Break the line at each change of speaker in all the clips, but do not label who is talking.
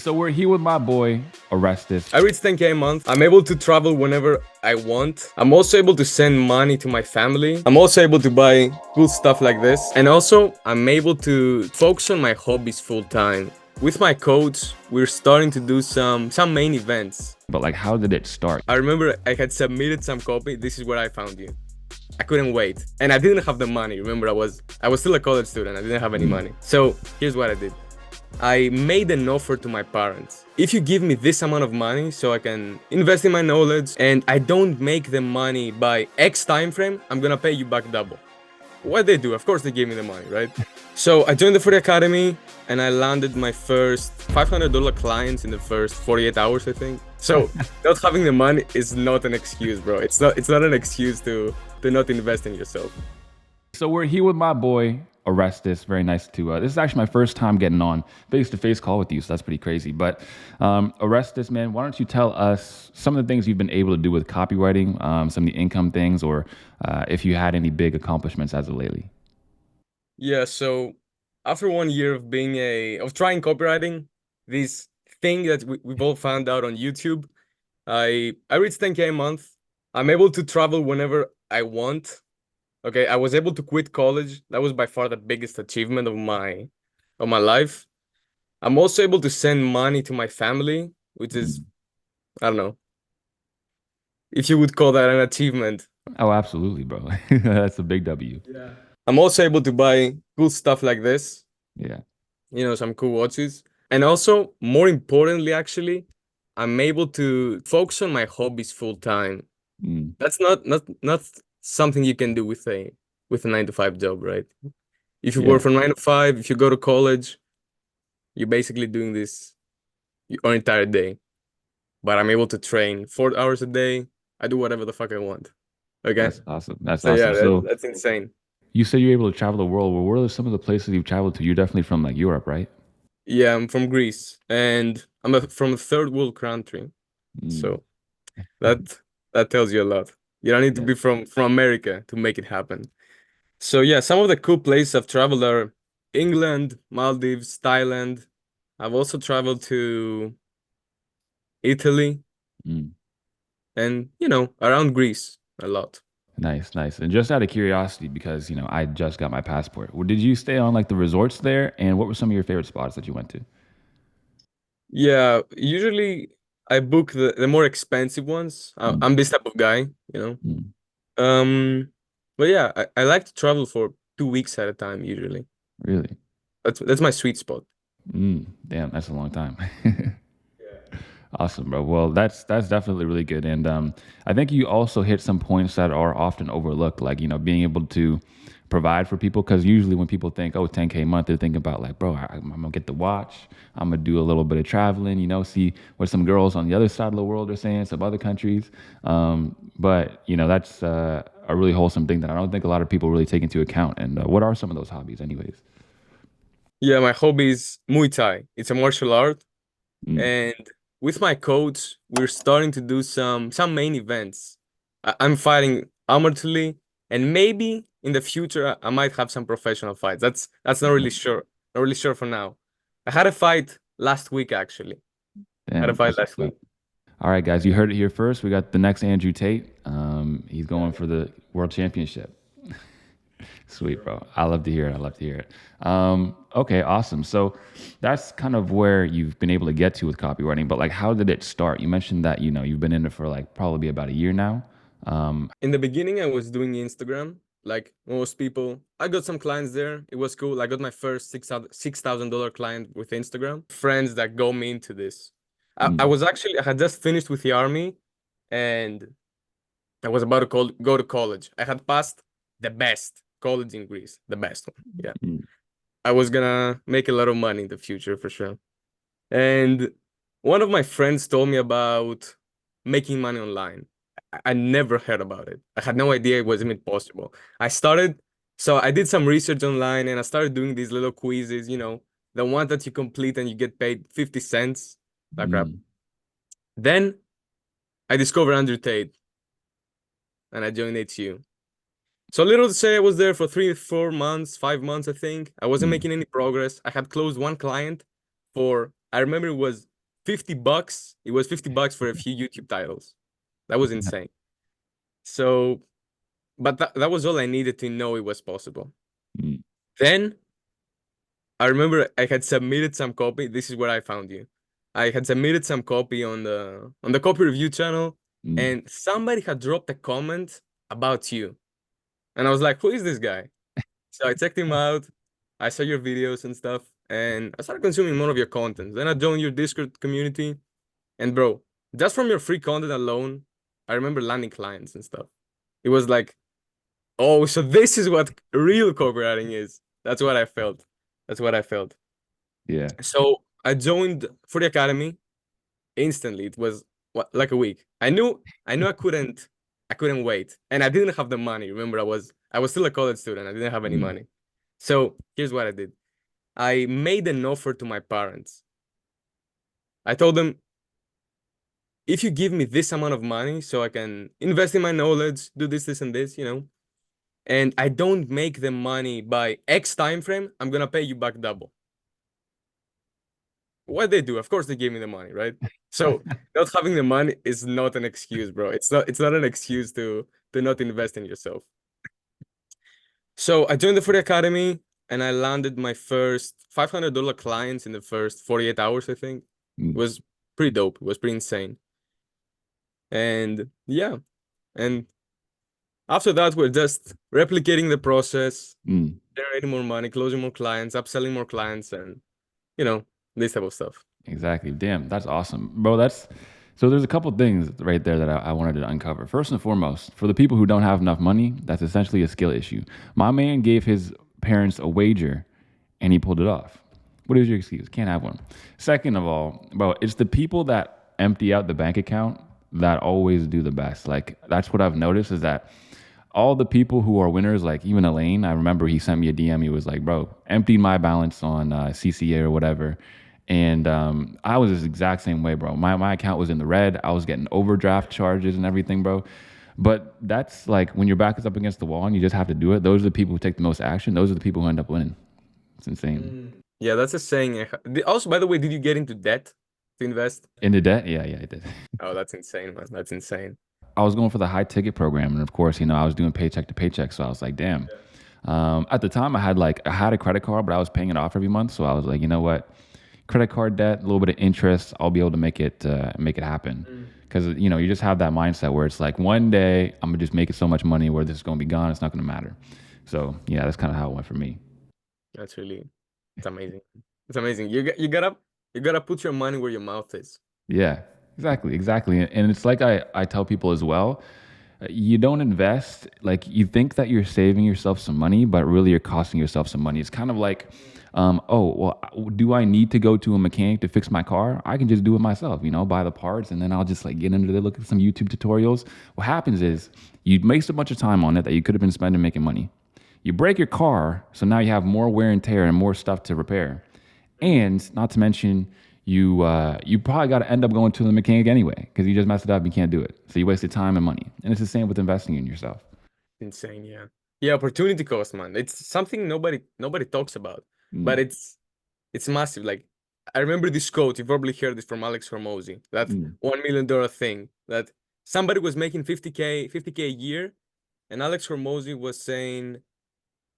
So we're here with my boy, Orestis.
I reach 10K a month. I'm able to travel whenever I want. I'm also able to send money to my family. I'm also able to buy cool stuff like this. And also, I'm able to focus on my hobbies full time. With my coach, we're starting to do some main events.
But like, how did it start?
I remember I had submitted some copy. This is where I found you. I couldn't wait. And I didn't have the money. Remember, I was still a college student. I didn't have any money. So here's what I did. I made an offer to my parents. If you give me this amount of money so I can invest in my knowledge and I don't make the money by X time frame, I'm gonna pay you back double. What they do? Of course they gave me the money, right? So I joined the Free Academy and I landed my first $500 clients in the first 48 hours, I think. So not having the money is not an excuse, bro. It's not an excuse to not invest in yourself.
So we're here with my boy, Orestis. Very nice to, this is actually my first time getting on face-to-face call with you, so that's pretty crazy. But Orestis, man, why don't you tell us some of the things you've been able to do with copywriting, some of the income things, or if you had any big accomplishments as of lately?
Yeah, so after 1 year of trying copywriting, this thing that we've all found out on YouTube, I reached 10K a month. I'm able to travel whenever I want. Okay, I was able to quit college. That was by far the biggest achievement of my life. I'm also able to send money to my family, which is, I don't know, if you would call that an achievement.
Oh, absolutely, bro. That's a big W.
Yeah. I'm also able to buy cool stuff like this,
Yeah.
some cool watches. And also, more importantly, actually, I'm able to focus on my hobbies full time.
Mm.
That's not something you can do with a 9 to 5 job, right? If you
Yeah.
work from 9 to 5, if you go to college, you're basically doing this your entire day. But I'm able to train 4 hours a day. I do whatever the fuck I want. Okay.
That's awesome. That's
So yeah,
awesome. So
that's insane.
you said you're able to travel the world. Well, what are some of the places you've traveled to? You're definitely from like Europe, right?
Yeah, I'm from Greece and from a third world country.
Mm.
So that tells you a lot. You don't need to
Yeah.
be from America to make it happen. So yeah, some of the cool places I've traveled are England, Maldives, Thailand. I've also traveled to Italy
Mm.
and around Greece a lot.
Nice, nice. And just out of curiosity, because I just got my passport. Did you stay on like the resorts there? And what were some of your favorite spots that you went to?
Yeah, usually I book the more expensive ones.
Mm.
I'm this type of guy, you know.
Mm.
Um, but yeah, I like to travel for 2 weeks at a time usually.
Really?
That's my sweet spot.
Damn, that's a long time. Awesome, bro. Well, that's definitely really good, and I think you also hit some points that are often overlooked, like being able to provide for people. Because usually when people think, oh, 10K a month, they're thinking about like, bro, I'm gonna get the watch, I'm gonna do a little bit of traveling, see what some girls on the other side of the world are saying, some other countries. But that's a really wholesome thing that I don't think a lot of people really take into account. And what are some of those hobbies, anyways?
Yeah, my hobby is Muay Thai. It's a martial art,
Mm,
and with my coach, we're starting to do some main events. I'm fighting amateurly, and maybe in the future I might have some professional fights. That's not really sure. Not really sure for now. I had a fight last week actually. Had a
damn,
fight
that's
last
what's
week.
up. All right, guys, you heard it here first. We got the next Andrew Tate. He's going for the world championship. Sweet, bro. I love to hear it. I love to hear it. Okay, awesome. So that's kind of where you've been able to get to with copywriting. But like, how did it start? You mentioned that you've been in it for like probably about a year now.
In the beginning, I was doing Instagram, like most people. I got some clients there. It was cool. I got my first $6,000 client with Instagram. Friends that got me into this.
Mm,
I had just finished with the army, and I was about to go to college. I had passed the best college in Greece, the best one. Yeah,
mm,
I was gonna make a lot of money in the future for sure. And one of my friends told me about making money online. I never heard about it. I had no idea it was even possible. So I did some research online and I started doing these little quizzes, the one that you complete and you get paid 50 cents, that crap.
mm,
Then I discovered Andrew Tate and I joined HU. So little to say, I was there for 3, 4 months, 5 months, I think. I wasn't
mm,
making any progress. I had closed one client I remember it was $50. It was $50 for a few YouTube titles. That was insane. So, but that was all I needed to know it was possible.
Mm,
Then I remember I had submitted some copy. This is where I found you. I had submitted some copy on the copy review channel,
mm.
and somebody had dropped a comment about you. And I was like, who is this guy? So I checked him out. I saw your videos and stuff, and I started consuming more of your content. Then I joined your Discord community, and bro, just from your free content alone, I remember landing clients and stuff. It was like, oh, so this is what real copywriting is. That's what I felt. That's what I felt.
Yeah.
So I joined for the academy instantly. It was what, like a week. I knew I couldn't wait, and I didn't have the money. Remember, I was still a college student. I didn't have any
Mm,
money. So here's what I did. I made an offer to my parents. I told them, if you give me this amount of money so I can invest in my knowledge, do this, and this, and I don't make the money by X time frame, I'm gonna pay you back double. What they do, of course, they gave me the money, right? So not having the money is not an excuse, bro. It's not an excuse to not invest in yourself. So I joined the Free Academy and I landed my first $500 clients in the first 48 hours, I think. It
mm,
was pretty dope. It was pretty insane. And yeah, and after that, we're just replicating the process,
mm.
generating more money, closing more clients, upselling more clients, and you know, this type of stuff.
Exactly. Damn, that's awesome, bro. That's so. There's a couple things right there that I wanted to uncover. First and foremost, for the people who don't have enough money, that's essentially a skill issue. My man gave his parents a wager, and he pulled it off. What is your excuse? Can't have one. Second of all, bro, it's the people that empty out the bank account that always do the best. Like that's what I've noticed is that all the people who are winners, like even Elaine, I remember he sent me a DM. He was like, "Bro, emptied my balance on CCA or whatever," and I was this exact same way, bro. My account was in the red. I was getting overdraft charges and everything, bro. But that's like when your back is up against the wall and you just have to do it. Those are the people who take the most action. Those are the people who end up winning. It's insane.
Yeah, that's a saying. Also, by the way, did you get into debt to invest?
Into debt? Yeah, yeah, I did.
Oh, that's insane, man. That's insane.
I was going for the high ticket program, and of course, I was doing paycheck to paycheck. So I was like, damn. At the time, I had a credit card, but I was paying it off every month. So I was like, you know what, credit card debt, a little bit of interest, I'll be able to make it happen. Because you just have that mindset where it's like one day I'm gonna just make it so much money where this is gonna be gone, it's not gonna matter. So yeah, that's kind of how it went for me.
That's really, it's amazing. It's amazing. You gotta put your money where your mouth is.
Yeah, exactly, exactly. And it's like I tell people as well, you don't invest, like you think that you're saving yourself some money, but really you're costing yourself some money. It's kind of like, oh, well, do I need to go to a mechanic to fix my car? I can just do it myself, buy the parts and then I'll just like get into it, look at some YouTube tutorials. What happens is you waste a bunch of time on it that you could have been spending making money. You break your car, so now you have more wear and tear and more stuff to repair. And not to mention, you probably got to end up going to the mechanic anyway because you just messed it up. You can't do it, so you wasted time and money. And it's the same with investing in yourself.
Insane, yeah. Yeah, opportunity cost, man. It's something nobody talks about, but
Mm,
it's massive. Like I remember this quote. You've probably heard this from Alex Hormozy. That
mm,
$1 million thing. That somebody was making 50K a year, and Alex Hormozy was saying,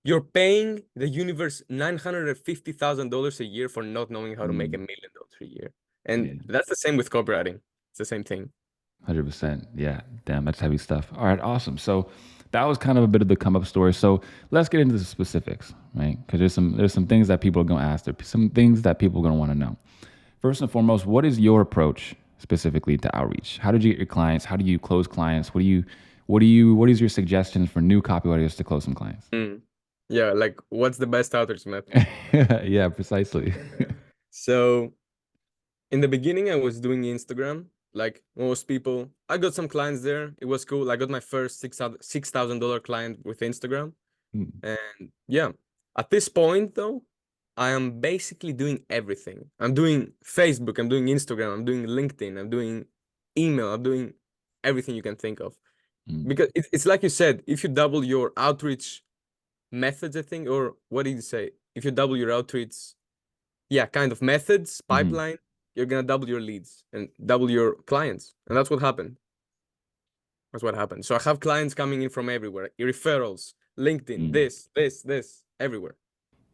"You're paying the universe $950,000 a year for not knowing how to make
mm.
$1 million a year." And
Yeah,
that's the same with copywriting. It's the same thing.
100%. Yeah, damn, that's heavy stuff. All right, awesome. So that was kind of a bit of the come up story. So let's get into the specifics, right? Because there's some things that people are going to ask. There's some things that people are going to want to know. First and foremost, what is your approach specifically to outreach? How did you get your clients? How do you close clients? What is your suggestions for new copywriters to close some clients?
Mm. Yeah, like what's the best outreach method?
Yeah, precisely.
So in the beginning, I was doing Instagram, like most people. I got some clients there. It was cool. I got my first $6,000 client with Instagram.
Mm,
And yeah, at this point though, I am basically doing everything. I'm doing Facebook, I'm doing Instagram, I'm doing LinkedIn, I'm doing email, I'm doing everything you can think of.
mm,
Because it's like you said, if you double your outreach methods, I think, or what did you say? If you double your outreach, yeah, kind of methods,
mhm,
pipeline, you're gonna double your leads and double your clients. And that's what happened. That's what happened. So I have clients coming in from everywhere, referrals, LinkedIn,
Mm.
this, everywhere.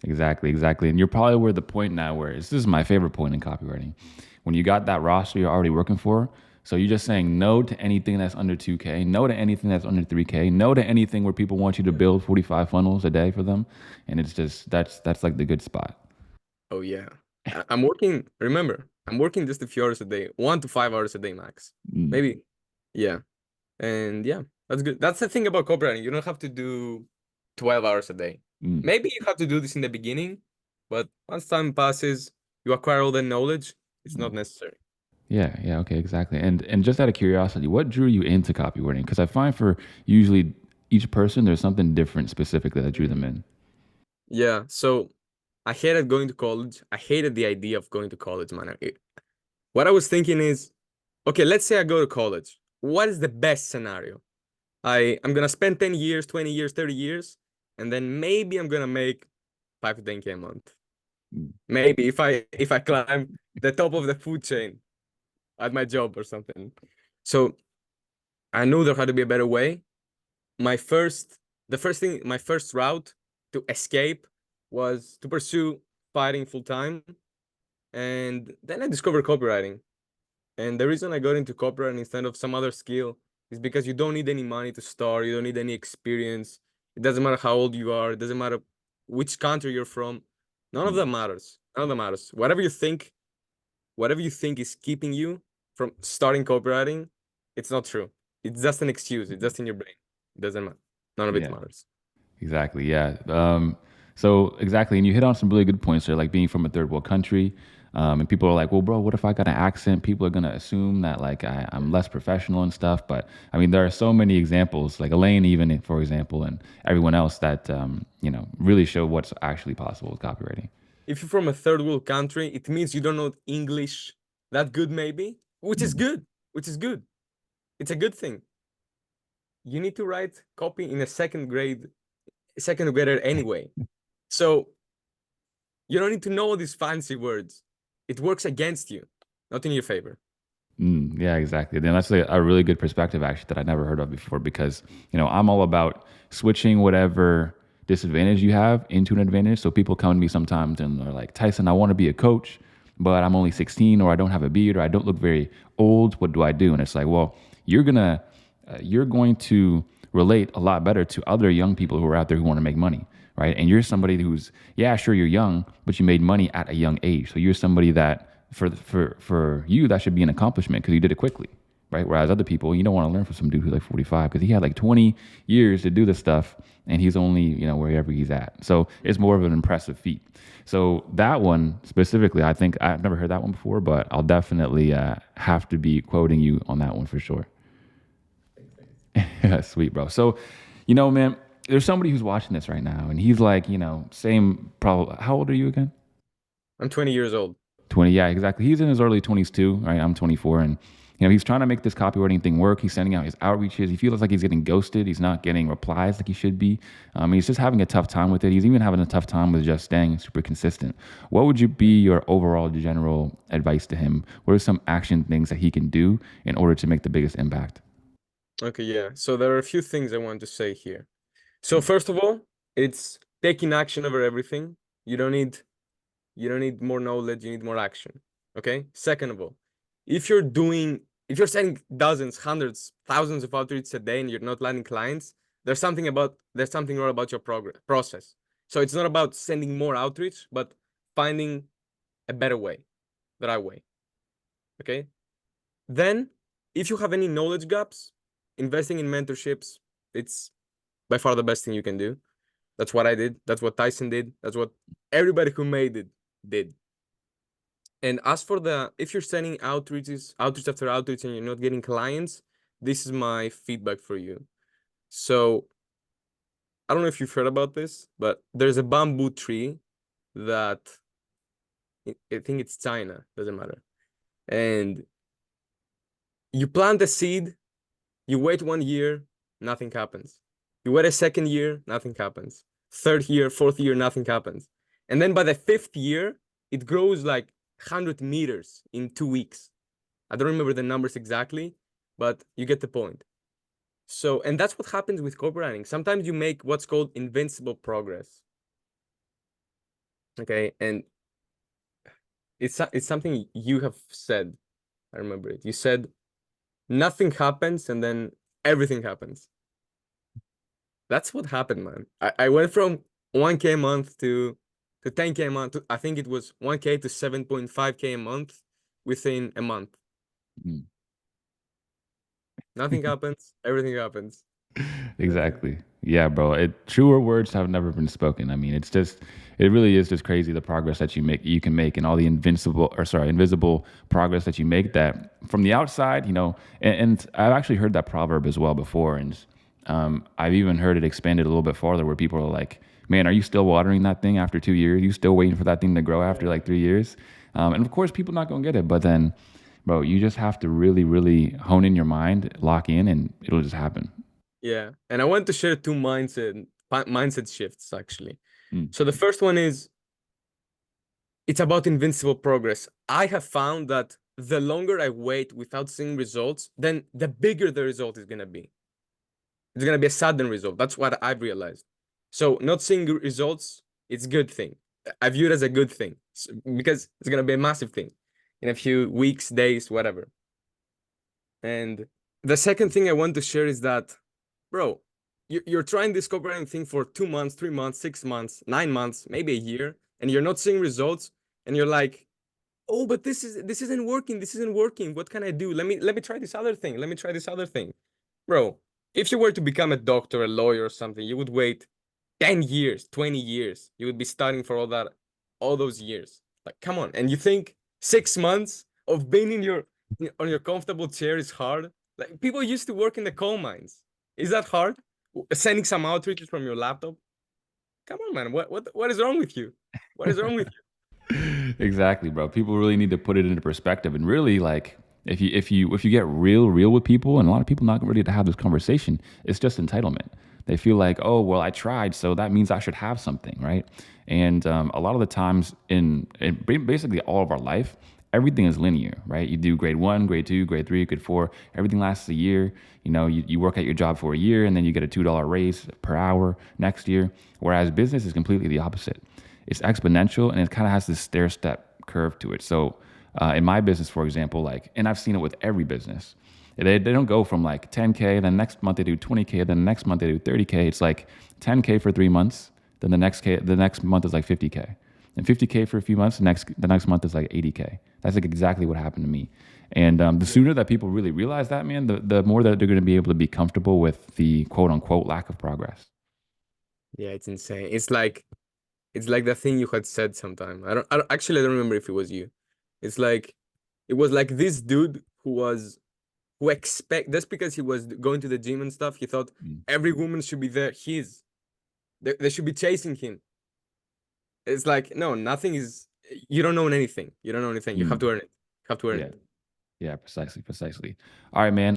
Exactly, exactly. And you're probably where the point now where this is my favorite point in copywriting. When you got that roster you're already working for, so you're just saying no to anything that's under 2K, no to anything that's under 3K, no to anything where people want you to build 45 funnels a day for them. And it's just that's like the good spot.
Oh yeah. I'm working, remember, I'm working just a few hours a day, 1 to 5 hours a day max.
Mm,
Maybe. Yeah. And yeah, that's good. That's the thing about copywriting. You don't have to do 12 hours a day.
mm,
Maybe you have to do this in the beginning, but once time passes, you acquire all the knowledge, it's
mm.
not necessary.
Yeah, yeah, okay, exactly. And just out of curiosity, what drew you into copywriting? Because I find for usually each person, there's something different specifically that drew them in.
Yeah, so I hated going to college. I hated the idea of going to college, man. What I was thinking is, okay, let's say I go to college. What is the best scenario? I'm gonna spend 10 years, 20 years, 30 years, and then maybe I'm gonna make 5 to 10K a month.
Mm,
Maybe if I climb the top of the food chain at my job or something. So I knew there had to be a better way. My first the first thing my first route to escape was to pursue fighting full time. And then I discovered copywriting. And the reason I got into copywriting instead of some other skill is because you don't need any money to start, you don't need any experience. It doesn't matter how old you are, it doesn't matter which country you're from. None of
mm.
that matters. None of that matters. Whatever you think is keeping you from starting copywriting, it's not true. It's just an excuse. It's just in your brain. It doesn't matter. None of it
Yeah.
matters.
Exactly. Yeah. So exactly, and you hit on some really good points there, like being from a third world country, and people are like, "Well, bro, what if I got an accent?" People are gonna assume that like I'm less professional and stuff. But I mean, there are so many examples, like Elaine, even for example, and everyone else that really show what's actually possible with copywriting.
If you're from a third world country, it means you don't know English that good, maybe, which is
Mm,
good. Which is good. It's a good thing. You need to write copy in a second grader anyway. So you don't need to know these fancy words. It works against you, not in your favor.
yeah, exactly. Then that's a really good perspective actually that I never heard of before because I'm all about switching whatever disadvantage you have into an advantage. So people come to me sometimes and they're like, Tyson, I want to be a coach, but I'm only 16 or I don't have a beard or I don't look very old. What do I do? And it's like, well, you're going to relate a lot better to other young people who are out there who want to make money, right? And you're somebody who's, yeah, sure, you're young, but you made money at a young age. So you're somebody that for you that should be an accomplishment because you did it quickly, right? Whereas other people, you don't want to learn from some dude who's like 45 because he had like 20 years to do this stuff and he's only wherever he's at. So it's more of an impressive feat. So that one specifically, I think I've never heard that one before, but I'll definitely have to be quoting you on that one for sure. Sweet, bro. So, man, there's somebody who's watching this right now, and he's like, same problem. How old are you again?
I'm 20 years old.
20. Yeah, exactly. He's in his early 20s too, right? I'm 24, and he's trying to make this copywriting thing work. He's sending out his outreaches. He feels like he's getting ghosted. He's not getting replies like he should be. He's just having a tough time with it. He's even having a tough time with just staying super consistent. What would you be your overall general advice to him? What are some action things that he can do in order to make the biggest impact?
Okay, yeah. So there are a few things I want to say here. So first of all, it's taking action over everything. You don't need more knowledge, you need more action. Okay? Second of all, if you're sending dozens, hundreds, thousands of outreach a day and you're not landing clients, there's something wrong about your process. So it's not about sending more outreach, but finding a better way, the right way. Okay? Then, if you have any knowledge gaps, investing in mentorships, it's by far the best thing you can do. That's what I did. That's what Tyson did. That's what everybody who made it did. And as for if you're sending outreach after outreach and you're not getting clients, this is my feedback for you. So I don't know if you've heard about this, but there's a bamboo tree that I think it's China, doesn't matter. And you plant a seed, you wait 1 year, nothing happens. You wait a second year, nothing happens. Third year, fourth year, nothing happens. And then by the fifth year, it grows like 100 meters in 2 weeks. I don't remember the numbers exactly, but you get the point. So, and that's what happens with copywriting. Sometimes you make what's called invincible progress. Okay, and it's something you have said. I remember it. You said nothing happens and then everything happens. That's what happened, man. I went from 1K a month to 10K a month. I think it was 1K to 7.5K a month within a month.
Mm.
Nothing happens, everything happens. That's it.
Exactly. Yeah, bro. Truer words have never been spoken. I mean, it really is just crazy the progress that you can make, and all the invisible progress that you make. That from the outside, and I've actually heard that proverb as well before, and I've even heard it expanded a little bit farther, where people are like, "Man, are you still watering that thing after 2 years? You still waiting for that thing to grow after
Yeah.
like 3 years?" And of course, people not gonna get it, but then, bro, you just have to really, really hone in your mind, lock in, and it'll just happen.
Yeah. And I want to share two mindset shifts actually.
Mm.
So the first one is it's about invincible progress. I have found that the longer I wait without seeing results, then the bigger the result is gonna be. It's gonna be a sudden result. That's what I've realized. So not seeing results, it's a good thing. I view it as a good thing because it's gonna be a massive thing in a few weeks, days, whatever. And the second thing I want to share is that, bro, you're trying this copywriting thing for 2 months, 3 months, 6 months, 9 months, maybe a year, and you're not seeing results, and you're like, oh, but this isn't working. This isn't working. What can I do? Let me try this other thing. Let me try this other thing. Bro, if you were to become a doctor, a lawyer, or something, you would wait 10 years, 20 years. You would be studying for all those years. Like, come on. And you think 6 months of being on your comfortable chair is hard? Like, people used to work in the coal mines. Is that hard? Sending some outreaches from your laptop? Come on, man. What is wrong with you? What is wrong with
Exactly, bro. People really need to put it into perspective, and really, like, if you get real with people, and a lot of people not ready to have this conversation, it's just entitlement. They feel like, oh well, I tried, so that means I should have something, right? And a lot of the times in basically all of our life, everything is linear, right? You do grade 1, grade 2, grade 3, grade 4. Everything lasts a year. You work at your job for a year, and then you get a $2 raise per hour next year. Whereas business is completely the opposite. It's exponential, and it kind of has this stair step curve to it. So in my business, for example, like, and I've seen it with every business, they don't go from like 10K, then next month they do 20K, then the next month they do 30K. It's like 10K for 3 months, then the next month is like 50K, and 50K for a few months. The next month is like 80K. That's like exactly what happened to me. And the
you?
sooner that people really realize that, man, the more that they're going to be able to be comfortable with the quote unquote lack of progress.
Yeah, it's insane. It's like the thing you had said sometime. I don't remember if it was you. It's like it was like this dude who expect just because he was going to the gym and stuff, he thought
Mm.
every woman should be there. They should be chasing him. It's like no, nothing is. You don't know anything. You don't know anything. You have
Mm.
to earn it. You have to earn
Yeah.
it.
Yeah, precisely, precisely. All right, man.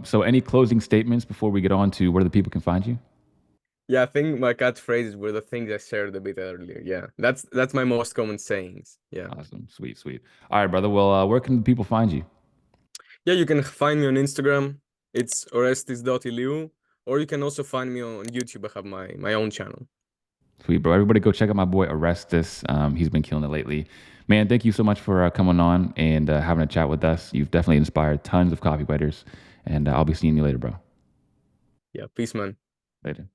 So any closing statements before we get on to where the people can find you?
Yeah, I think my catchphrases were the things I shared a bit earlier. Yeah, that's my most common sayings. Yeah.
Awesome. Sweet, sweet. All right, brother. Well, where can the people find you?
Yeah, you can find me on Instagram. It's orestis.iliu. Or you can also find me on YouTube. I have my own channel.
Sweet, bro. Everybody go check out my boy Orestis. He's been killing it lately. Man, thank you so much for coming on and having a chat with us. You've definitely inspired tons of copywriters. And I'll be seeing you later, bro.
Yeah, peace, man.
Later.